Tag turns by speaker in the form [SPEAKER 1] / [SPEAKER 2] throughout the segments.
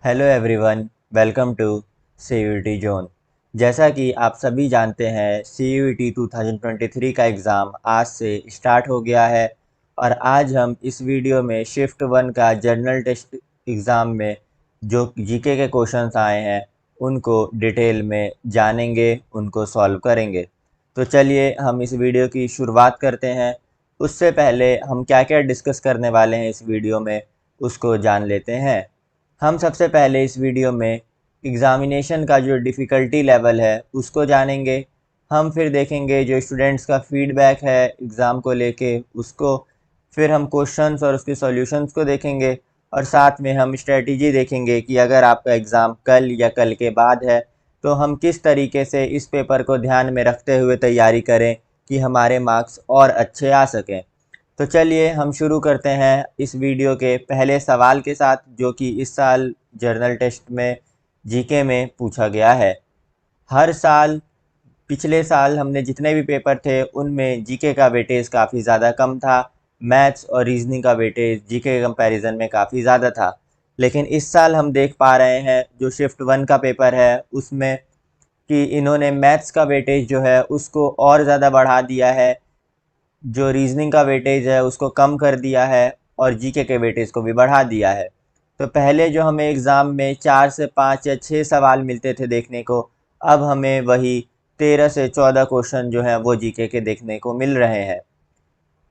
[SPEAKER 1] Hello everyone, welcome to CUET zone. जैसा कि आप सभी जानते हैं, CUET 2023 का एग्ज़ाम आज से स्टार्ट हो गया है और आज हम इस वीडियो में शिफ्ट 1 का जनरल टेस्ट एग्ज़ाम में जो जीके के क्वेश्चंस आए हैं उनको डिटेल में जानेंगे, उनको सॉल्व करेंगे। तो चलिए हम इस वीडियो की शुरुआत करते हैं। उससे पहले हम क्या-क्या डिस्कस करने वाले हैं इस वीडियो में, उसको जान लेते हैं। हम सबसे पहले इस वीडियो में एग्ज़ामिनेशन का जो डिफ़िकल्टी लेवल है उसको जानेंगे। हम फिर देखेंगे जो स्टूडेंट्स का फ़ीडबैक है एग्ज़ाम को लेके उसको। फिर हम क्वेश्चंस और उसके सॉल्यूशंस को देखेंगे और साथ में हम स्ट्रेटजी देखेंगे कि अगर आपका एग्ज़ाम कल या कल के बाद है तो हम किस तरीके से इस पेपर को ध्यान में रखते हुए तैयारी करें कि हमारे मार्क्स और अच्छे आ सकें। तो चलिए हम शुरू करते हैं इस वीडियो के पहले सवाल के साथ, जो कि इस साल जर्नल टेस्ट में जीके में पूछा गया है। हर साल पिछले साल हमने जितने भी पेपर थे उनमें जीके का वेटेज काफ़ी ज़्यादा कम था। मैथ्स और रीजनिंग का वेटेज जीके के कंपैरिजन में काफ़ी ज़्यादा था। लेकिन इस साल हम देख पा रहे हैं जो शिफ्ट 1 का पेपर है उसमें कि इन्होंने मैथ्स का वेटेज जो है उसको और ज़्यादा बढ़ा दिया है, जो रीजनिंग का वेटेज है उसको कम कर दिया है और जीके के वेटेज को भी बढ़ा दिया है। तो पहले जो हमें एग्ज़ाम में 4 से 5 या 6 सवाल मिलते थे देखने को, अब हमें वही 13 से 14 क्वेश्चन जो हैं वो जीके के देखने को मिल रहे हैं।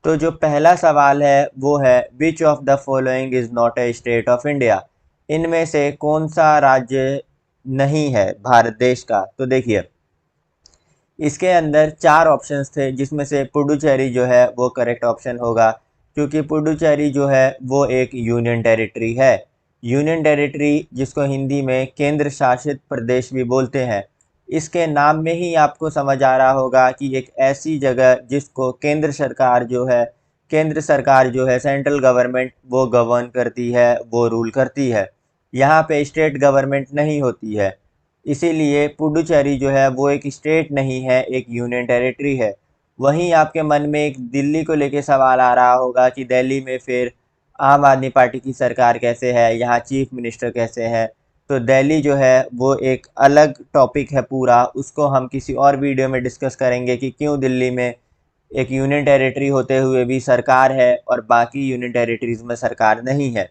[SPEAKER 1] तो जो पहला सवाल है वो है, which of the following is not a state of India. इनमें से कौन सा राज्य नहीं है भारत देश का। तो देखिए, इसके अंदर 4 ऑप्शंस थे जिसमें से पुडुचेरी जो है वो करेक्ट ऑप्शन होगा, क्योंकि पुडुचेरी जो है वो एक यूनियन टेरिटरी है। यूनियन टेरिटरी जिसको हिंदी में केंद्र शासित प्रदेश भी बोलते हैं। इसके नाम में ही आपको समझ आ रहा होगा कि एक ऐसी जगह जिसको केंद्र सरकार जो है सेंट्रल गवर्नमेंट वो गवर्न करती है, वो रूल करती है। यहाँ पे स्टेट गवर्नमेंट नहीं होती है। इसीलिए पुडुचेरी जो है वो एक स्टेट नहीं है, एक यूनियन टेरिटरी है। वहीं आपके मन में एक दिल्ली को लेके सवाल आ रहा होगा कि दिल्ली में फिर आम आदमी पार्टी की सरकार कैसे है, यहाँ चीफ मिनिस्टर कैसे हैं। तो दिल्ली जो है वो एक अलग टॉपिक है पूरा, उसको हम किसी और वीडियो में डिस्कस करेंगे कि क्यों दिल्ली में एक यूनियन टेरिटरी होते हुए भी सरकार है और बाकी यूनियन टेरिटरीज़ में सरकार नहीं है।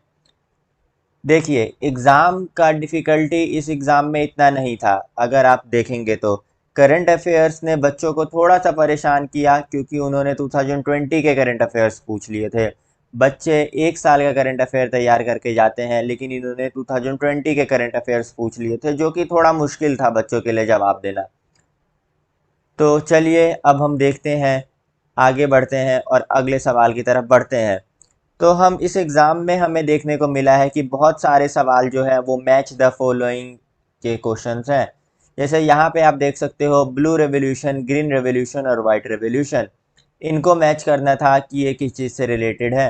[SPEAKER 1] देखिए, एग्ज़ाम का डिफ़िकल्टी इस एग्ज़ाम में इतना नहीं था। अगर आप देखेंगे तो करंट अफेयर्स ने बच्चों को थोड़ा-सा परेशान किया, क्योंकि उन्होंने 2020 के करंट अफेयर्स पूछ लिए थे। बच्चे 1 साल का करंट अफेयर तैयार करके जाते हैं, लेकिन इन्होंने 2020 के करंट अफेयर्स पूछ लिए थे, जो कि थोड़ा मुश्किल था बच्चों के लिए जवाब देना। तो चलिए अब हम देखते हैं, आगे बढ़ते हैं और अगले सवाल की तरफ बढ़ते हैं। तो हम इस एग्ज़ाम में हमें देखने को मिला है कि बहुत सारे सवाल जो हैं वो मैच द फॉलोइंग के क्वेश्चंस हैं। जैसे यहाँ पे आप देख सकते हो, ब्लू रेवोल्यूशन, ग्रीन रेवोल्यूशन और वाइट रेवोल्यूशन, इनको मैच करना था कि ये किस चीज़ से रिलेटेड है।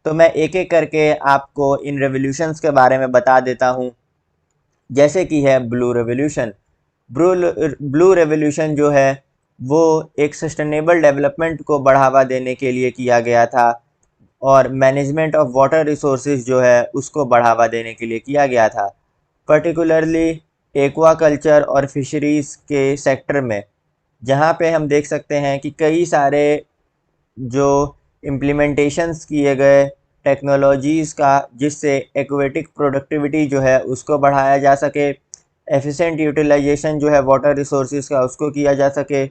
[SPEAKER 1] तो मैं एक-एक करके आपको इन रेवोल्यूशंस के बारे में बता देता हूँ। जैसे कि है ब्लू रेवोल्यूशन। ब्लू रेवोल्यूशन जो है वो एक सस्टेनेबल डेवलपमेंट को बढ़ावा देने के लिए किया गया था और मैनेजमेंट ऑफ वाटर रिसोर्सेज जो है उसको बढ़ावा देने के लिए किया गया था। पर्टिकुलरली एक्वाकल्चर और फिशरीज़ के सेक्टर में, जहाँ पे हम देख सकते हैं कि कई सारे जो इम्प्लीमेंटेशंस किए गए टेक्नोलॉजीज़ का, जिससे एक्वेटिक प्रोडक्टिविटी जो है उसको बढ़ाया जा सके, एफिशिएंट यूटिलाइजेशन जो है वाटर रिसोर्सेज का उसको किया जा सके,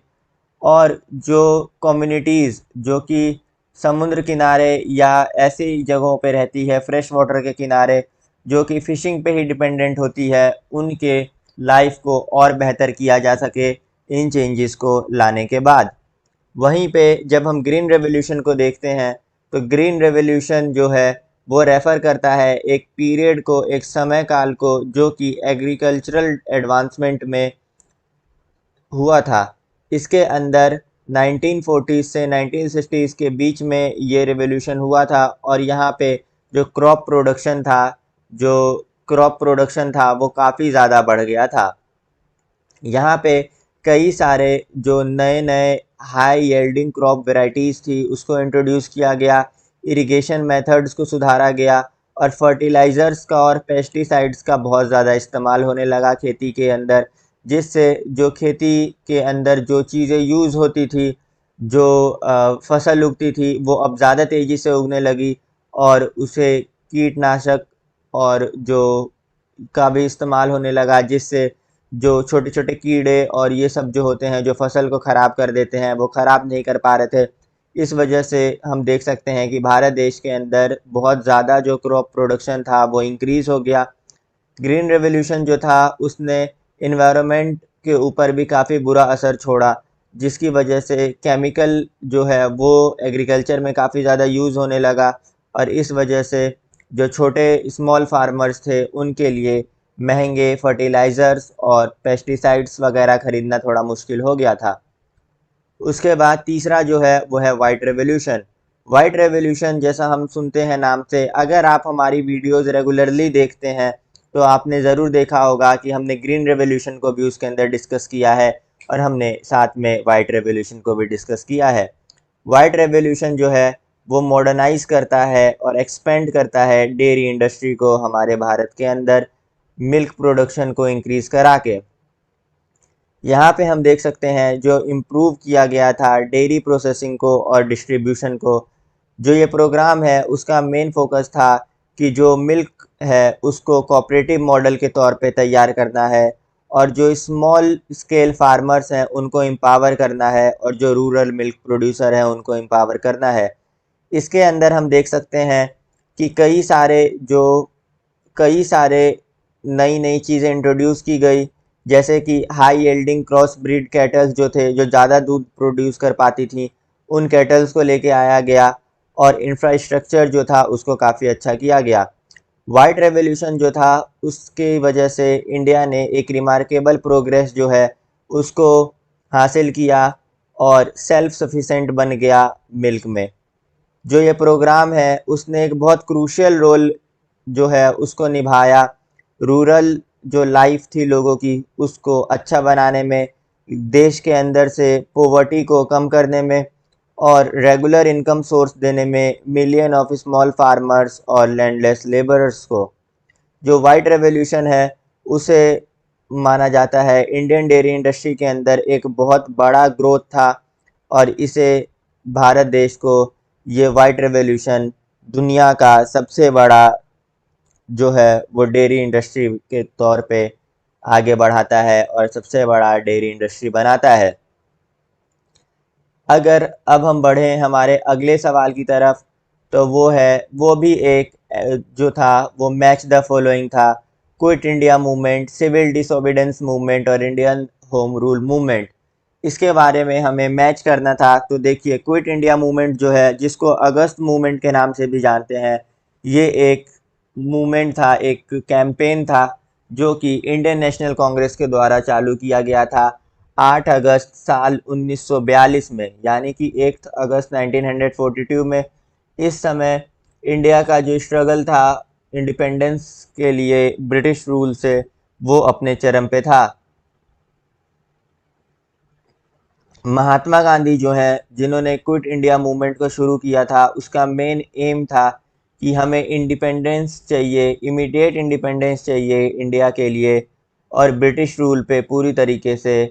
[SPEAKER 1] और जो कम्युनिटीज़ जो कि समुद्र किनारे या ऐसी जगहों पे रहती है फ्रेश वाटर के किनारे, जो कि फ़िशिंग पे ही डिपेंडेंट होती है, उनके लाइफ को और बेहतर किया जा सके इन चेंजेस को लाने के बाद। वहीं पे जब हम ग्रीन रेवोल्यूशन को देखते हैं, तो ग्रीन रेवोल्यूशन जो है वो रेफ़र करता है एक पीरियड को, एक समय काल को, जो कि एग्रीकल्चरल एडवांसमेंट में हुआ था। इसके अंदर 1940s से 1960s के बीच में ये रिवॉल्यूशन हुआ था और यहाँ पे जो जो क्रॉप प्रोडक्शन था वो काफ़ी ज़्यादा बढ़ गया था। यहाँ पे कई सारे जो नए-नए हाई यील्डिंग क्रॉप वैराइटीज़ थी उसको इंट्रोड्यूस किया गया, इरिगेशन मेथड्स को सुधारा गया और फर्टिलाइज़र्स का और पेस्टिसाइड्स का बहुत ज़्यादा इस्तेमाल होने लगा खेती के अंदर, जिससे जो खेती के अंदर जो चीज़ें यूज़ होती थी, जो फसल उगती थी, वो अब ज़्यादा तेज़ी से उगने लगी और उसे कीटनाशक और जो का भी इस्तेमाल होने लगा, जिससे जो छोटे-छोटे कीड़े और ये सब जो होते हैं, जो फसल को ख़राब कर देते हैं, वो ख़राब नहीं कर पा रहे थे। इस वजह से हम देख सकते हैं कि भारत देश के अंदर बहुत ज़्यादा जो क्रॉप प्रोडक्शन था, वो इंक्रीज़ हो गया। ग्रीन रेवोल्यूशन जो था, उसने एनवायरनमेंट के ऊपर भी काफ़ी बुरा असर छोड़ा, जिसकी वजह से केमिकल जो है वो एग्रीकल्चर में काफ़ी ज़्यादा यूज़ होने लगा और इस वजह से जो छोटे स्मॉल फार्मर्स थे, उनके लिए महंगे फर्टिलाइज़र्स और पेस्टिसाइड्स वगैरह खरीदना थोड़ा मुश्किल हो गया था। उसके बाद तीसरा जो है वो है वाइट रेवोल्यूशन। वाइट रेवोल्यूशन जैसा हम सुनते हैं नाम से, अगर आप हमारी वीडियोज़ रेगुलरली देखते हैं तो आपने ज़रूर देखा होगा कि हमने ग्रीन रेवोल्यूशन को भी उसके अंदर डिस्कस किया है और हमने साथ में वाइट रेवोल्यूशन को भी डिस्कस किया है। वाइट रेवोल्यूशन जो है वो मॉडर्नाइज़ करता है और एक्सपेंड करता है डेयरी इंडस्ट्री को हमारे भारत के अंदर, मिल्क प्रोडक्शन को इंक्रीज़ करा के। यहाँ पे हम देख सकते हैं जो इम्प्रूव किया गया था डेयरी प्रोसेसिंग को और डिस्ट्रीब्यूशन को। जो ये प्रोग्राम है उसका मेन फोकस था कि जो मिल्क है उसको कोऑपरेटिव मॉडल के तौर पे तैयार करना है और जो स्मॉल स्केल फार्मर्स हैं उनको एम्पावर करना है और जो रूरल मिल्क प्रोड्यूसर हैं उनको एम्पावर करना है। इसके अंदर हम देख सकते हैं कि कई सारे नई नई चीज़ें इंट्रोड्यूस की गई, जैसे कि high yielding cross breed kettles जो थे, जो ज़्यादा दूध प्रोड्यूस कर पाती थी, उन कैटल्स को लेके आया गया और इंफ्रास्ट्रक्चर जो था उसको काफ़ी अच्छा किया गया। वाइट रेवोल्यूशन जो था उसकी वजह से इंडिया ने एक रिमार्केबल प्रोग्रेस जो है उसको हासिल किया और सेल्फ सफिशेंट बन गया मिल्क में। जो ये प्रोग्राम है उसने एक बहुत क्रूशियल रोल जो है उसको निभाया, रूरल जो लाइफ थी लोगों की उसको अच्छा बनाने में, देश के अंदर से पॉवर्टी को कम करने में और रेगुलर इनकम सोर्स देने में मिलियन ऑफ स्मॉल फार्मर्स और लैंडलेस लेबरर्स को। जो वाइट रेवोल्यूशन है उसे माना जाता है इंडियन डेयरी इंडस्ट्री के अंदर एक बहुत बड़ा ग्रोथ था और इसे भारत देश को ये वाइट रेवोल्यूशन दुनिया का सबसे बड़ा जो है वो डेयरी इंडस्ट्री के तौर पे आगे बढ़ाता है और सबसे बड़ा डेयरी इंडस्ट्री बनाता है। अगर अब हम बढ़ें हमारे अगले सवाल की तरफ, तो वो भी एक जो था वो मैच द फॉलोइंग था, quit India movement, civil disobedience movement और इंडियन होम रूल मूवमेंट। इसके बारे में हमें मैच करना था। तो देखिए, क्विट इंडिया मूवमेंट जो है, जिसको अगस्त मूवमेंट के नाम से भी जानते हैं, ये एक मूवमेंट था, एक कैंपेन था जो कि इंडियन नेशनल कांग्रेस के द्वारा चालू किया गया था 8 अगस्त साल 1942 में, यानी कि 1 अगस्त 1942 में। इस समय इंडिया का जो स्ट्रगल था इंडिपेंडेंस के लिए ब्रिटिश रूल से, वो अपने चरम पे था। महात्मा गांधी जो हैं, जिन्होंने क्विट इंडिया मूवमेंट को शुरू किया था, उसका मेन एम था कि हमें इंडिपेंडेंस चाहिए, इमीडिएट इंडिपेंडेंस चाहिए इंडिया के लिए और ब्रिटिश रूल पे पूरी तरीके से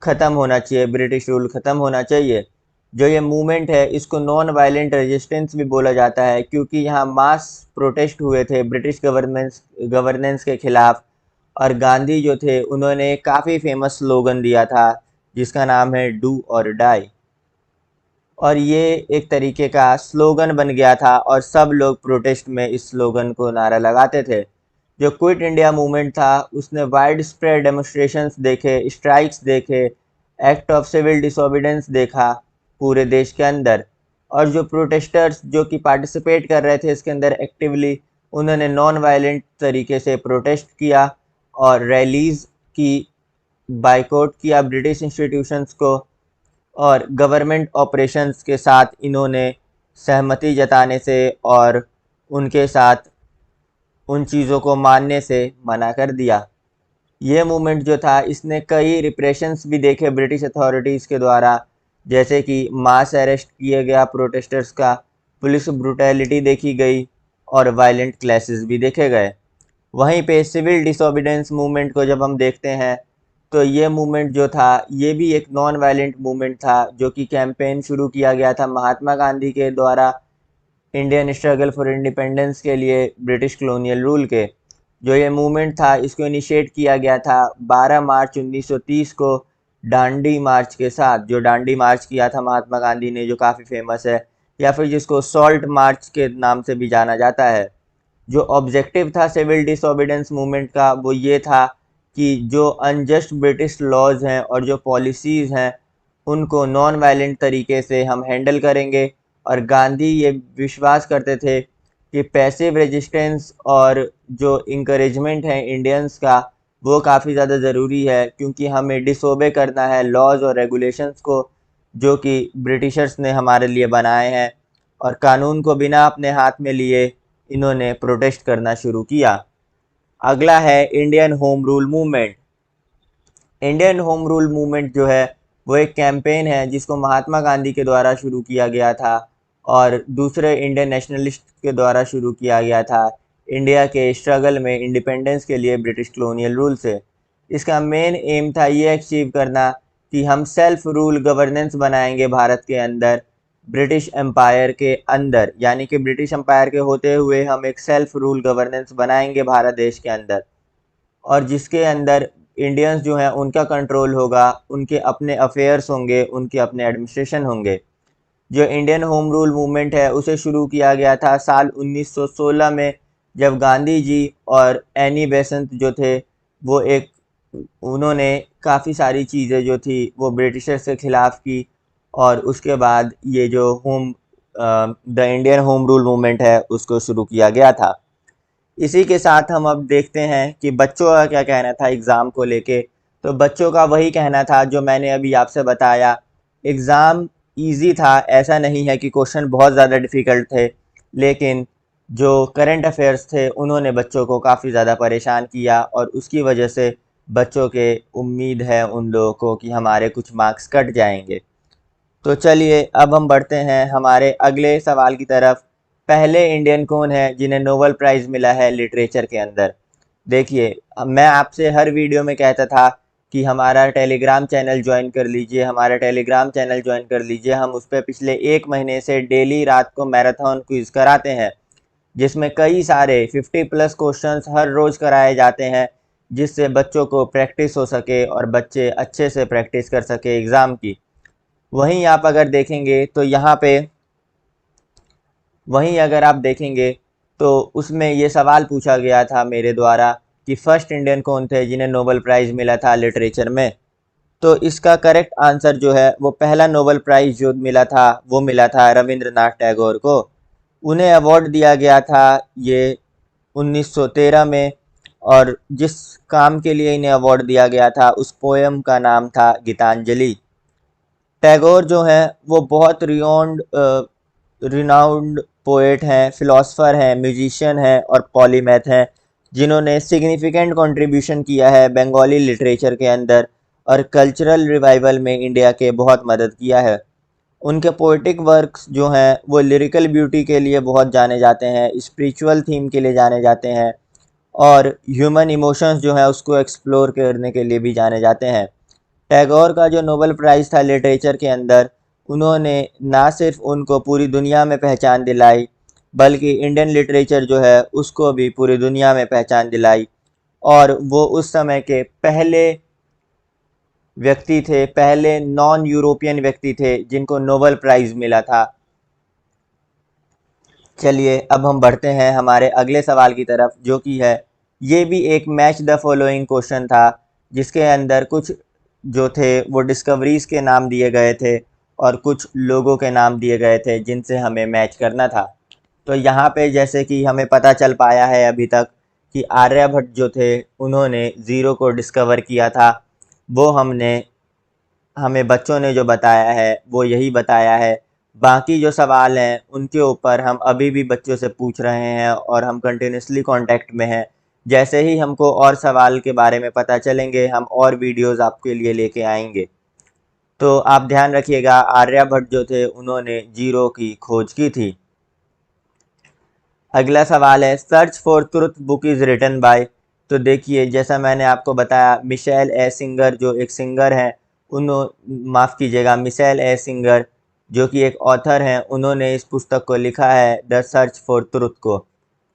[SPEAKER 1] ख़त्म होना चाहिए, ब्रिटिश रूल ख़त्म होना चाहिए। जो ये मूवमेंट है इसको नॉन वायलेंट रेजिस्टेंस भी बोला जाता है, क्योंकि यहाँ मास प्रोटेस्ट हुए थे ब्रिटिश गवर्नेंस के ख़िलाफ़ और गांधी जो थे उन्होंने काफ़ी फेमस स्लोगन दिया था जिसका नाम है डू और डाई, और ये एक तरीके का स्लोगन बन गया था और सब लोग प्रोटेस्ट में इस स्लोगन को नारा लगाते थे। जो क्विट इंडिया मूवमेंट था उसने वाइड स्प्रेड डेमोस्ट्रेशंस देखे, स्ट्राइक्स देखे, एक्ट ऑफ सिविल डिसोबीडेंस देखा पूरे देश के अंदर, और जो प्रोटेस्टर्स जो कि पार्टिसिपेट कर रहे थे इसके अंदर एक्टिवली, उन्होंने नॉन वायलेंट तरीके से प्रोटेस्ट किया और रैलीज़ की, बाइकआउट किया ब्रिटिश इंस्टीट्यूशंस को, और गवर्नमेंट ऑपरेशंस के साथ इन्होंने सहमति जताने से और उनके साथ उन चीज़ों को मानने से मना कर दिया। ये मूवमेंट जो था इसने कई रिप्रेशंस भी देखे ब्रिटिश अथॉरिटीज़ के द्वारा, जैसे कि मास अरेस्ट किया गया प्रोटेस्टर्स का, पुलिस ब्रूटैलिटी देखी गई, और वायलेंट क्लैशेस भी देखे गए। वहीं पे सिविल डिसोबीडेंस मूवमेंट को जब हम देखते हैं तो ये मूवमेंट जो था ये भी एक नॉन वायलेंट मूवमेंट था, जो कि कैंपेन शुरू किया गया था महात्मा गांधी के द्वारा इंडियन स्ट्रगल फॉर इंडिपेंडेंस के लिए ब्रिटिश कॉलोनियल रूल के। जो ये मूवमेंट था इसको इनिशिएट किया गया था 12 मार्च 1930 को डांडी मार्च के साथ। जो डांडी मार्च किया था महात्मा गांधी ने, जो काफ़ी फेमस है, या फिर जिसको सॉल्ट मार्च के नाम से भी जाना जाता है। जो ऑब्जेक्टिव था सिविल डिसोबीडेंस मूवमेंट का वो ये था कि जो अनजस्ट ब्रिटिश लॉज हैं और जो पॉलिसीज़ हैं उनको नॉन वायलेंट तरीके से हम हैंडल करेंगे। और गांधी ये विश्वास करते थे कि पैसिव रेजिस्टेंस और जो इंकरेजमेंट है इंडियंस का वो काफ़ी ज़्यादा ज़रूरी है, क्योंकि हमें डिसोबे करना है लॉज और रेगुलेशंस को जो कि ब्रिटिशर्स ने हमारे लिए बनाए हैं। और कानून को बिना अपने हाथ में लिए इन्होंने प्रोटेस्ट करना शुरू किया। अगला है Indian home rule movement. Indian home rule movement जो है वो एक कैंपेन है जिसको महात्मा गांधी के द्वारा शुरू किया गया था और दूसरे इंडियन नेशनलिस्ट के द्वारा शुरू किया गया था इंडिया के स्ट्रगल में इंडिपेंडेंस के लिए ब्रिटिश कॉलोनियल रूल से। इसका मेन एम था ये अचीव करना कि हम सेल्फ रूल गवर्नेंस बनाएंगे भारत के अंदर, ब्रिटिश एम्पायर के अंदर, यानी कि ब्रिटिश एम्पायर के होते हुए हम एक सेल्फ रूल गवर्नेंस बनाएंगे भारत देश के अंदर, और जिसके अंदर इंडियंस जो हैं उनका कंट्रोल होगा, उनके अपने अफेयर्स होंगे, उनके अपने एडमिनिस्ट्रेशन होंगे। जो इंडियन होम रूल मूवमेंट है उसे शुरू किया गया था साल 1916 में, जब गांधी जी और एनी बेसेंट जो थे वो एक उन्होंने काफ़ी सारी चीज़ें जो थी वो ब्रिटिशर्स के ख़िलाफ़ की। और उसके बाद ये जो the Indian home rule movement है उसको शुरू किया गया था। इसी के साथ हम अब देखते हैं कि बच्चों का क्या कहना था एग्ज़ाम को लेके। तो बच्चों का वही कहना था जो मैंने अभी आपसे बताया। एग्ज़ाम इजी था, ऐसा नहीं है कि क्वेश्चन बहुत ज़्यादा डिफ़िकल्ट थे, लेकिन जो करंट अफेयर्स थे उन्होंने बच्चों को काफ़ी ज़्यादा परेशान किया और उसकी वजह से बच्चों के उम्मीद है उन लोगों को कि हमारे कुछ मार्क्स कट जाएंगे। तो चलिए अब हम बढ़ते हैं हमारे अगले सवाल की तरफ। पहले इंडियन कौन है जिन्हें नोबेल प्राइज़ मिला है लिटरेचर के अंदर? देखिए, मैं आपसे हर वीडियो में कहता था कि हमारा टेलीग्राम चैनल ज्वाइन कर लीजिए, हमारा टेलीग्राम चैनल ज्वाइन कर लीजिए। हम उस पर पिछले 1 महीने से डेली रात को मैराथन क्विज़ कराते हैं, जिसमें कई सारे 50+ क्वेश्चंस हर रोज़ कराए जाते हैं, जिससे बच्चों को प्रैक्टिस हो सके और बच्चे अच्छे से प्रैक्टिस कर सके एग्ज़ाम की। वहीं आप अगर देखेंगे तो यहाँ पे वहीं अगर आप देखेंगे तो उसमें ये सवाल पूछा गया था मेरे द्वारा कि फर्स्ट इंडियन कौन थे जिन्हें नोबेल प्राइज़ मिला था लिटरेचर में। तो इसका करेक्ट आंसर जो है वो पहला नोबेल प्राइज़ जो मिला था वो मिला था रविंद्रनाथ टैगोर को। उन्हें अवार्ड दिया गया था ये 1913 में, और जिस काम के लिए इन्हें अवार्ड दिया गया था उस पोएम का नाम था गीतांजलि। टैगोर जो हैं वो बहुत रिनाउंड पोएट हैं, फ़िलासफ़र हैं, म्यूजिशियन हैं और पॉलीमैथ हैं, जिन्होंने सिग्निफिकेंट कंट्रीब्यूशन किया है बंगाली लिटरेचर के अंदर और कल्चरल रिवाइवल में इंडिया के बहुत मदद किया है। उनके पोएटिक वर्क्स जो हैं वो लिरिकल ब्यूटी के लिए बहुत जाने जाते हैं, स्पिरिचुअल थीम के लिए जाने जाते हैं और ह्यूमन इमोशंस जो हैं उसको एक्सप्लोर करने के लिए भी जाने जाते हैं। टैगोर का जो नोबेल प्राइज़ था लिटरेचर के अंदर, उन्होंने ना सिर्फ उनको पूरी दुनिया में पहचान दिलाई, बल्कि इंडियन लिटरेचर जो है उसको भी पूरी दुनिया में पहचान दिलाई। और वो उस समय के पहले व्यक्ति थे, पहले नॉन यूरोपियन व्यक्ति थे जिनको नोबेल प्राइज़ मिला था। चलिए अब हम बढ़ते हैं हमारे अगले सवाल की तरफ, जो कि है ये भी एक मैच द फॉलोइंग क्वेश्चन था, जिसके अंदर कुछ जो थे वो डिस्कवरीज़ के नाम दिए गए थे और कुछ लोगों के नाम दिए गए थे जिनसे हमें मैच करना था। तो यहाँ पे जैसे कि हमें पता चल पाया है अभी तक कि आर्यभट्ट जो थे उन्होंने ज़ीरो को डिस्कवर किया था। वो हमें बच्चों ने जो बताया है वो यही बताया है। बाकी जो सवाल हैं उनके ऊपर हम अभी भी बच्चों से पूछ रहे हैं और हम कंटिन्यूसली कांटेक्ट में हैं। जैसे ही हमको और सवाल के बारे में पता चलेंगे हम और वीडियोस आपके लिए लेके आएंगे। तो आप ध्यान रखिएगा, आर्यभट्ट जो थे उन्होंने जीरो की खोज की थी। अगला सवाल है search for truth book is written by. तो देखिए जैसा मैंने आपको बताया मिशेल ए सिंगर जो एक सिंगर हैं माफ़ कीजिएगा मिशेल ए सिंगर जो कि एक ऑथर हैं, उन्होंने इस पुस्तक को लिखा है द सर्च फॉर ट्रुथ को।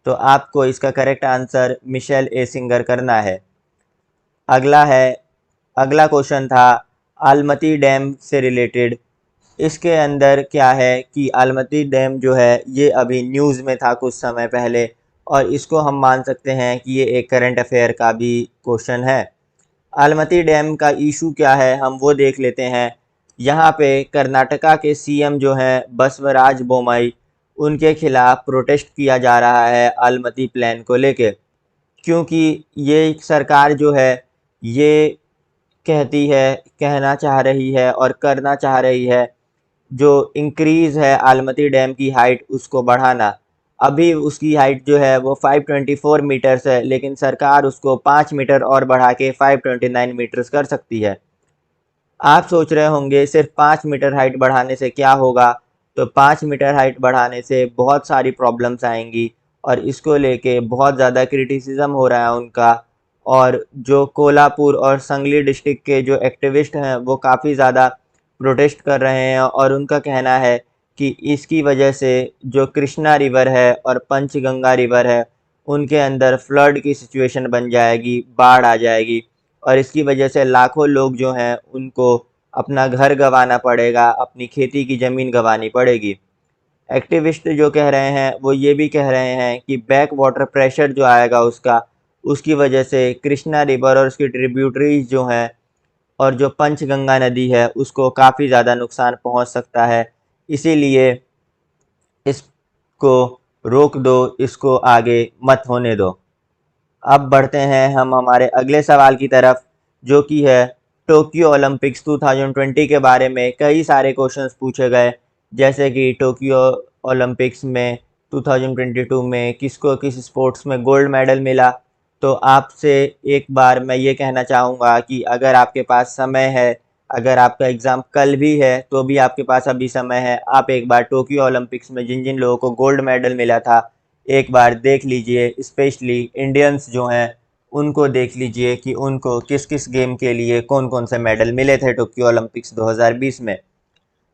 [SPEAKER 1] तो आपको इसका correct answer Michelle A Singer करना है। अगला क्वेश्चन था अलमती डैम से रिलेटेड। इसके अंदर क्या है कि अलमती डैम जो है ये अभी न्यूज़ में था कुछ समय पहले, और इसको हम मान सकते हैं कि ये एक करंट अफेयर का भी क्वेश्चन है। अलमती डैम का इशू क्या है हम वो देख लेते हैं। यहाँ पे कर्नाटका के सीएम जो हैं बसवराज बोम्मई, उनके खिलाफ़ प्रोटेस्ट किया जा रहा है अलमती प्लान को लेके, क्योंकि ये सरकार जो है ये कहना चाह रही है और करना चाह रही है जो इंक्रीज़ है अलमती डैम की हाइट उसको बढ़ाना। अभी उसकी हाइट जो है वो 524 मीटर्स है, लेकिन सरकार उसको 5 मीटर और बढ़ा के 529 मीटर्स कर सकती है। आप सोच रहे होंगे सिर्फ 5 मीटर हाइट बढ़ाने से क्या होगा? तो 5 मीटर हाइट बढ़ाने से बहुत सारी प्रॉब्लम्स आएंगी और इसको लेके बहुत ज़्यादा क्रिटिसिज्म हो रहा है उनका। और जो कोल्हापुर और संगली डिस्ट्रिक्ट के जो एक्टिविस्ट हैं वो काफ़ी ज़्यादा प्रोटेस्ट कर रहे हैं और उनका कहना है कि इसकी वजह से जो कृष्णा रिवर है और पंचगंगा रिवर है उनके अंदर फ्लड की सिचुएशन बन जाएगी, बाढ़ आ जाएगी, और इसकी वजह से लाखों लोग जो हैं उनको अपना घर गंवाना पड़ेगा, अपनी खेती की ज़मीन गंवानी पड़ेगी। एक्टिविस्ट जो कह रहे हैं वो ये भी कह रहे हैं कि बैक वाटर प्रेशर जो आएगा उसकी वजह से कृष्णा रिवर और उसकी ट्रिब्यूटरीज जो हैं और जो पंचगंगा नदी है उसको काफ़ी ज़्यादा नुकसान पहुंच सकता है। इसीलिए इसको रोक दो, इसको आगे मत होने दो। अब बढ़ते हैं हम हमारे अगले सवाल की तरफ, जो कि है टोक्यो ओलंपिक्स 2020 के बारे में कई सारे क्वेश्चंस पूछे गए, जैसे कि टोक्यो ओलंपिक्स में 2022 में किसको किस स्पोर्ट्स में गोल्ड मेडल मिला। तो आपसे एक बार मैं ये कहना चाहूँगा कि अगर आपके पास समय है, अगर आपका एग्ज़ाम कल भी है तो भी आपके पास अभी समय है, आप एक बार टोक्यो ओलंपिक्स में जिन जिन लोगों को गोल्ड मेडल मिला था एक बार देख लीजिए, स्पेशली इंडियंस जो हैं उनको देख लीजिए कि उनको किस किस गेम के लिए कौन कौन से मेडल मिले थे टोक्यो ओलंपिक्स 2020 में।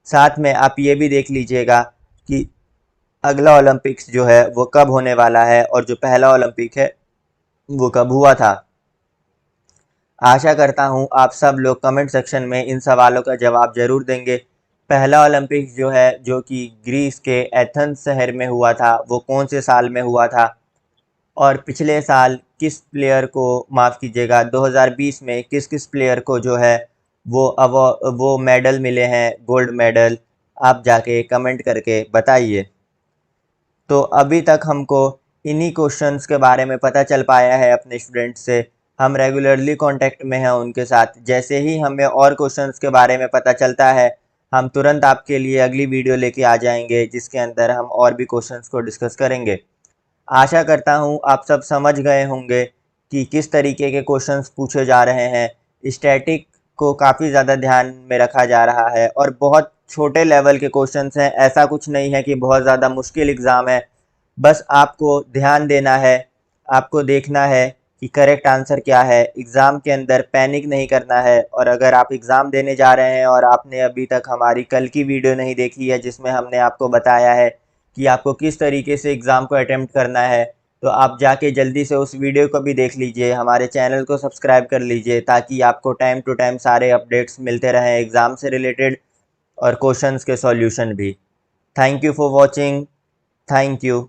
[SPEAKER 1] साथ में आप ये भी देख लीजिएगा कि अगला ओलंपिक्स जो है वो कब होने वाला है और जो पहला ओलंपिक है वो कब हुआ था। आशा करता हूँ आप सब लोग कमेंट सेक्शन में इन सवालों का जवाब ज़रूर देंगे। पहला ओलंपिक्स जो है जो कि ग्रीस के एथेंस शहर में हुआ था वो कौन से साल में हुआ था, और पिछले साल किस प्लेयर को माफ़ कीजिएगा 2020 में किस किस प्लेयर को जो है वो मेडल मिले हैं, गोल्ड मेडल, आप जाके कमेंट करके बताइए। तो अभी तक हमको इन्हीं क्वेश्चंस के बारे में पता चल पाया है अपने स्टूडेंट्स से। हम रेगुलरली कांटेक्ट में हैं उनके साथ। जैसे ही हमें और क्वेश्चंस के बारे में पता चलता है हम तुरंत आपके लिए अगली वीडियो लेके आ जाएंगे जिसके अंदर हम और भी क्वेश्चंस को डिस्कस करेंगे। आशा करता हूँ आप सब समझ गए होंगे कि किस तरीके के क्वेश्चंस पूछे जा रहे हैं। स्टैटिक को काफ़ी ज़्यादा ध्यान में रखा जा रहा है और बहुत छोटे लेवल के क्वेश्चंस हैं, ऐसा कुछ नहीं है कि बहुत ज़्यादा मुश्किल एग्ज़ाम है। बस आपको ध्यान देना है, आपको देखना है कि करेक्ट आंसर क्या है। एग्ज़ाम के अंदर पैनिक नहीं करना है, और अगर आप एग्ज़ाम देने जा रहे हैं और आपने अभी तक हमारी कल की वीडियो नहीं देखी है जिसमें हमने आपको बताया है कि आपको किस तरीके से एग्ज़ाम को अटेम्प्ट करना है, तो आप जाके जल्दी से उस वीडियो को भी देख लीजिए, हमारे चैनल को सब्सक्राइब कर लीजिए ताकि आपको टाइम टू टाइम सारे अपडेट्स मिलते रहें एग्ज़ाम से रिलेटेड और क्वेश्चंस के सॉल्यूशन भी। Thank you for watching. Thank you.